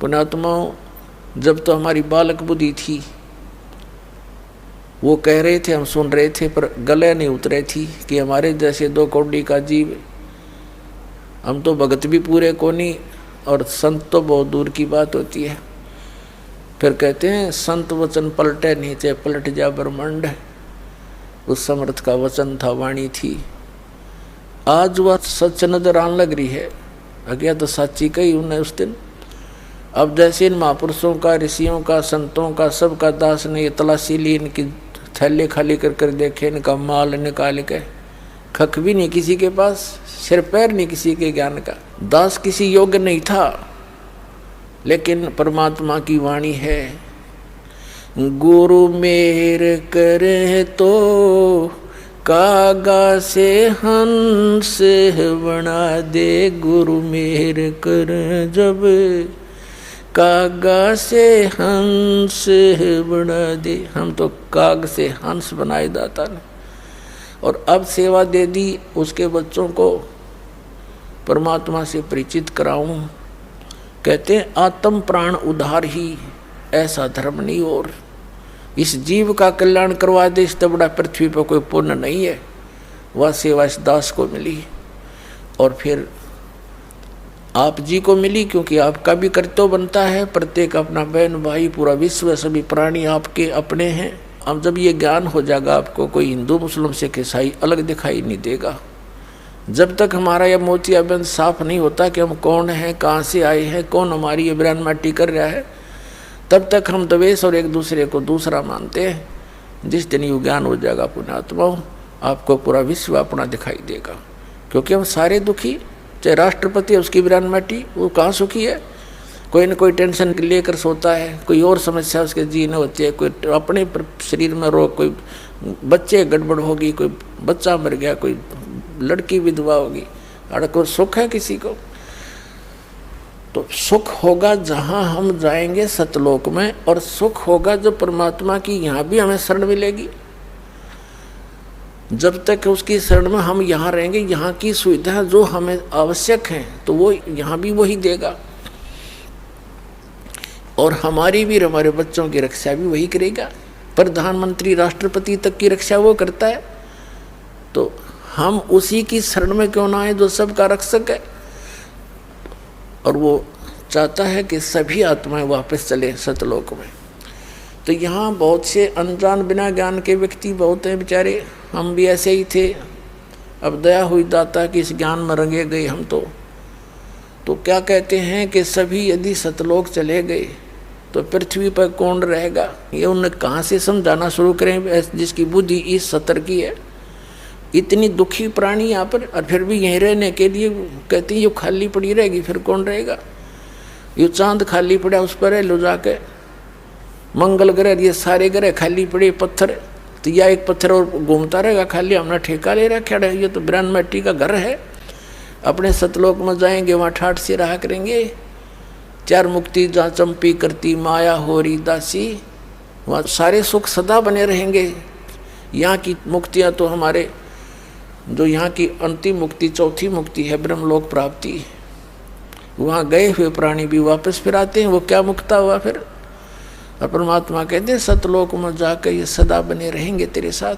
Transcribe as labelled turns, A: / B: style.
A: पुण्यात्माओं, जब तो हमारी बालक बुद्धि थी, वो कह रहे थे, हम सुन रहे थे, पर गले नहीं उतरे थी कि हमारे जैसे 2 कौड़ी का जीव, हम तो भगत भी पूरे को नहीं और संत तो बहुत दूर की बात होती है। फिर कहते हैं संत वचन पलटे नहीं थे, पलट जा ब्रह्मांड। उस समर्थ का वचन था, वाणी थी। आज वह सच नजर आने लग रही है। अज्ञा तो साची कही उन्हें उस दिन। अब जैसे इन महापुरुषों का, ऋषियों का, संतों का, सबका दास ने ये तलाशी ली, इनकी थैले खाली कर कर देखे, इनका माल निकाल के, खक भी नहीं किसी के पास, सिर पैर नहीं किसी के ज्ञान का। दास किसी योग्य नहीं था, लेकिन परमात्मा की वाणी है, गुरु मेहर करे तो कागा से हंस बना दे। गुरु मेहर कर जब कागा से हंस बना दे। हम तो काग से हंस बनाए दाता ने, और अब सेवा दे दी उसके बच्चों को परमात्मा से परिचित कराऊं। कहते हैं आत्म प्राण उद्धार ही ऐसा धर्म नहीं, और इस जीव का कल्याण करवा दे, इससे बड़ा पृथ्वी पर कोई पुण्य नहीं है। वह सेवा इस दास को मिली और फिर आप जी को मिली, क्योंकि आपका भी कर्तव्य बनता है। प्रत्येक अपना बहन भाई, पूरा विश्व, सभी प्राणी आपके अपने हैं। अब जब ये ज्ञान हो जाएगा आपको, कोई हिंदू मुस्लिम सिख ईसाई अलग दिखाई नहीं देगा। जब तक हमारा यह मोतियाबिंद साफ नहीं होता कि हम कौन हैं, कहाँ से आए हैं, कौन हमारी ये ब्रांड माटी कर रहा है, तब तक हम द्वेष और एक दूसरे को दूसरा मानते हैं। जिस दिन ये ज्ञान हो जाएगा पुण्यात्माओं, आपको पूरा विश्व अपना दिखाई देगा। क्योंकि हम सारे दुखी, चाहे राष्ट्रपति है उसकी ब्रांड माटी, वो कहाँ सुखी है? कोई न कोई टेंशन लेकर सोता है, कोई और समस्या उसके जीने होती है, कोई अपने शरीर में रोग, कोई बच्चे गड़बड़ होगी, कोई बच्चा मर गया, कोई लड़की विधवा होगी, और कोई सुख है किसी को? तो सुख होगा जहाँ हम जाएंगे सतलोक में, और सुख होगा जो परमात्मा की यहाँ भी हमें शरण मिलेगी। जब तक उसकी शरण में हम यहाँ रहेंगे, यहाँ की सुविधा जो हमें आवश्यक है तो वो यहाँ भी वही देगा, और हमारी भी, हमारे बच्चों की रक्षा भी वही करेगा। प्रधानमंत्री राष्ट्रपति तक की रक्षा वो करता है, तो हम उसी की शरण में क्यों ना आए जो सबका रक्षक है। और वो चाहता है कि सभी आत्माएं वापस चले सतलोक में। तो यहाँ बहुत से अनजान बिना ज्ञान के व्यक्ति बहुत हैं बेचारे, हम भी ऐसे ही थे। अब दया हुई दाता कि इस ज्ञान में रंगे गए हम तो क्या कहते हैं कि सभी यदि सतलोक चले गए तो पृथ्वी पर कौन रहेगा? ये उन्हें कहाँ से समझाना शुरू करें जिसकी बुद्धि इस सतर की है। इतनी दुखी प्राणी यहाँ पर, और फिर भी यहीं रहने के लिए कहती है ये खाली पड़ी रहेगी, फिर कौन रहेगा? ये चांद खाली पड़ा, उस पर लो जाके। मंगल ग्रह, ये सारे ग्रह खाली पड़े, पत्थर, तो यह एक पत्थर और घूमता रहेगा खाली, हमने ठेका ले रखा है। ये तो ब्रह्म मिट्टी का घर है। अपने सतलोक में जाएंगे, वहाँ ठाठ से रहा करेंगे। 4 मुक्ति जहाँ चंपी करती माया होरी दासी, वहाँ सारे सुख सदा बने रहेंगे। यहाँ की मुक्तियाँ तो हमारे, जो यहाँ की अंतिम मुक्ति, चौथी मुक्ति है ब्रह्मलोक प्राप्ति, वहाँ गए हुए प्राणी भी वापस फिर आते हैं। वो क्या मुक्ता हुआ फिर? और परमात्मा कहते हैं सतलोक में जाकर ये सदा बने रहेंगे तेरे साथ।